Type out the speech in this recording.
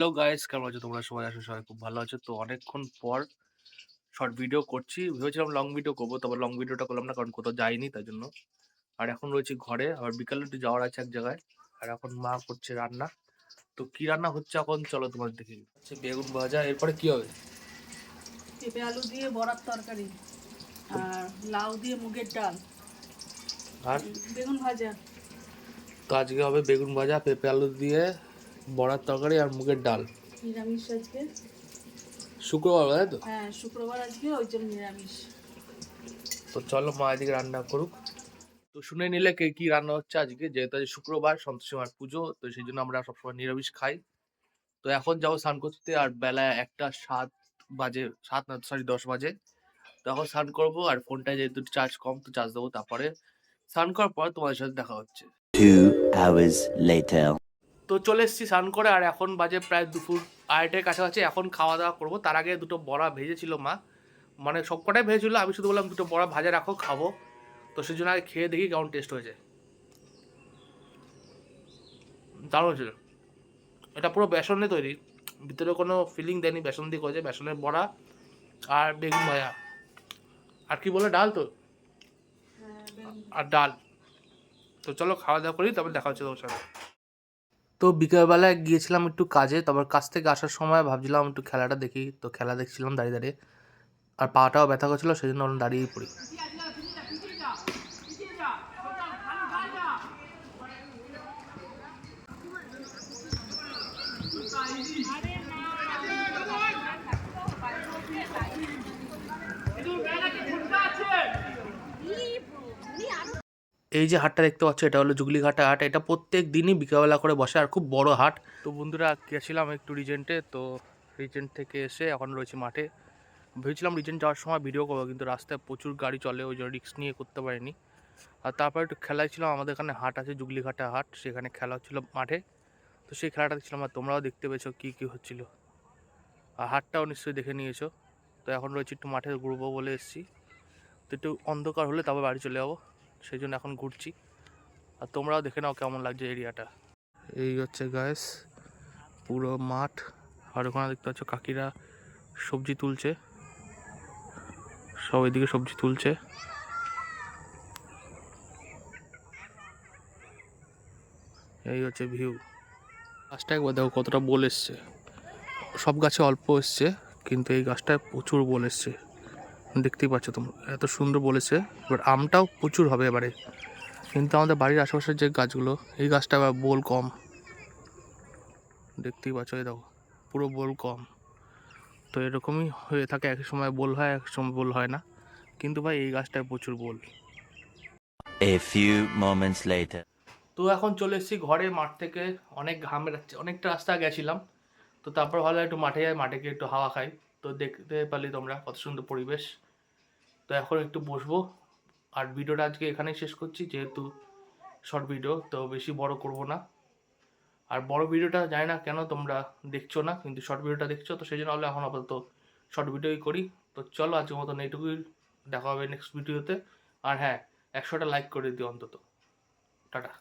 Hello guys, কেমন আছো তোমরা? সবাই আছো, সবাই খুব ভালো আছো। তো অনেকক্ষণ পর শর্ট ভিডিও করছি। ভেবেছিলাম লং ভিডিও করবো, তবে লং ভিডিওটা করলাম না কারণ কোথাও যাইনি তাই জন্য। আর এখন রয়েছি ঘরে, আবার বিকালে একটু যাওয়ার আছে এক জায়গায়। আর এখন মা করছে রান্না। তো কি রান্না হচ্ছে এখন চলো তোমার দেখি। হচ্ছে বেগুন ভাজা, এরপরে কি হবে? পেঁপে আলু দিয়ে বড়ার তরকারি আর লাউ দিয়ে মুগের ডাল, আর বেগুন ভাজা। তো আজকে হবে বেগুন ভাজা, পেঁপে আলু দিয়ে বড়ার তরকারি আর মুগের ডাল। নিরামিষ আজকে। শুক্রবার, তাই তো? হ্যাঁ, শুক্রবার আজকে, ওই জন্য নিরামিষ। তো চলো মা এদিকে রান্না করুক। তো শুনে নিলে কে কি রান্না হচ্ছে আজকে, যেহেতু আজ শুক্রবার, সন্তোষী মার পুজো, তো সেই জন্য আমরা সবসময় নিরামিষ খাই। তো এখন যাবো স্নান করতে, আর বেলা 1:07 বাজে, 7 না সরি 10 বাজে। তো এখন স্নান করবো, আর ফোনটায় যেহেতু চার্জ কম তো চার্জ দেবো, তারপরে স্নান করার পর তোমাদের সাথে দেখা হচ্ছে। 2 hours later. তো চলে এসেছি স্নান করে, আর এখন বাজে প্রায় দুপুর 2:30-এর কাছাকাছি। এখন খাওয়া দাওয়া করবো, তার আগে দুটো বড়া ভেজেছিল মা, মানে সবকটাই ভেজেছিল, আমি শুধু বললাম দুটো বড়া ভাজা রাখো, খাবো। তো সেই জন্য আগে খেয়ে দেখি কেমন টেস্ট হয়েছে। দারুণ ছিল। এটা পুরো বেসনে তৈরি, ভিতরে কোনো ফিলিং দেয়নি, বেসন দিয়ে করেছে, বেসনের বড়া আর বেগুন ভাজা। আর কি বলে, ডাল তো, আর ডাল। তো চলো খাওয়া দাওয়া করি, তারপর দেখা হচ্ছে তোমার সাথে। তো বিকেলবেলায় গিয়েছিলাম একটু কাজে, তারপর কাজ থেকে আসার সময় ভাবছিলাম একটু খেলাটা দেখি, তো খেলা দেখছিলাম দাঁড়িয়ে দাঁড়িয়ে। আর পাটাও ব্যথা করছিল, সেই জন্য দাঁড়িয়েই পড়ি। এই যে হাটটা দেখতে পাচ্ছ, এটা হলো জুগলিঘাটা হাট। এটা প্রত্যেক দিনই বিকেলবেলা করে বসে, আর খুব বড় হাট। তো বন্ধুরা গেছিলাম একটু রিজেন্টে, তো রিজেন্ট থেকে এসে এখন রয়েছে মাঠে। ভেবেছিলাম রিজেন্ট যাওয়ার সময় ভিডিও করবো, কিন্তু রাস্তায় প্রচুর গাড়ি চলে, ওই জন্য রিস্ক নিয়ে করতে পারিনি। আর তারপর একটু খেলায় ছিলাম, আমাদের এখানে হাট আছে, জুগলিঘাটা হাট, সেখানে খেলা হচ্ছিল মাঠে। তো সেই খেলাটা দেখছিলাম, আর তোমরাও দেখতে পেয়েছো কী কী হচ্ছিলো। আর হাটটাও নিশ্চয়ই দেখে নিয়েছো। তো এখন রয়েছে একটু মাঠে ঘুরবো বলে এসেছি। তো একটু অন্ধকার হলে তারপর বাড়ি চলে যাবো, সেই জন্য এখন ঘুরছি। আর তোমরাও দেখে নাও কেমন লাগছে এরিয়াটা। এই হচ্ছে গাইস পুরো মাঠ। আর ওখানে দেখতে পাচ্ছ কাকিরা সবজি তুলছে, সব এদিকে সবজি তুলছে। এই হচ্ছে ভিউ। গাছটা একবার দেখো কতটা বোল এসছে। সব গাছে অল্প এসছে, কিন্তু এই গাছটায় প্রচুর বোল এসছে, দেখতেই পাচ্ছ তোমরা, এত সুন্দর বলেছে। এবার আমটাও প্রচুর হবে এবারে, কিন্তু আমাদের বাড়ির আশেপাশের যে গাছগুলো, এই গাছটা আবার বোল কম, দেখতেই পাচ্ছ। এই দেখো পুরো বোল কম। তো এরকমই হয়ে থাকে, এক সময় বোল হয়, এক সময় বোল হয় না, কিন্তু ভাই এই গাছটায় প্রচুর বোল। A few moments later. তো এখন চলে এসেছি ঘরে, মাঠ থেকে অনেক ঘাম বেরাচ্ছে, অনেকটা রাস্তা গেছিলাম। তো তারপর ভালো একটু মাঠে যাই, মাঠে গিয়ে একটু হাওয়া খাই। তো দেখতে পারলি তোমরা কত সুন্দর পরিবেশ। তো এখন একটু বসবো, আর ভিডিওটা আজকে এখানেই শেষ করছি, যেহেতু শর্ট ভিডিও, তো বেশি বড় করব না। আর বড় ভিডিওটা জানি না কেন তোমরা দেখছো না, কিন্তু শর্ট ভিডিওটা দেখছো, তো সেই জন্য হলে এখন আপাতত শর্ট ভিডিওই করি। তো চলো আজকের মতন এইটুকুই, দেখা হবে নেক্সট ভিডিওতে। আর হ্যাঁ, 100টা লাইক করে দিও অন্তত। টাটা।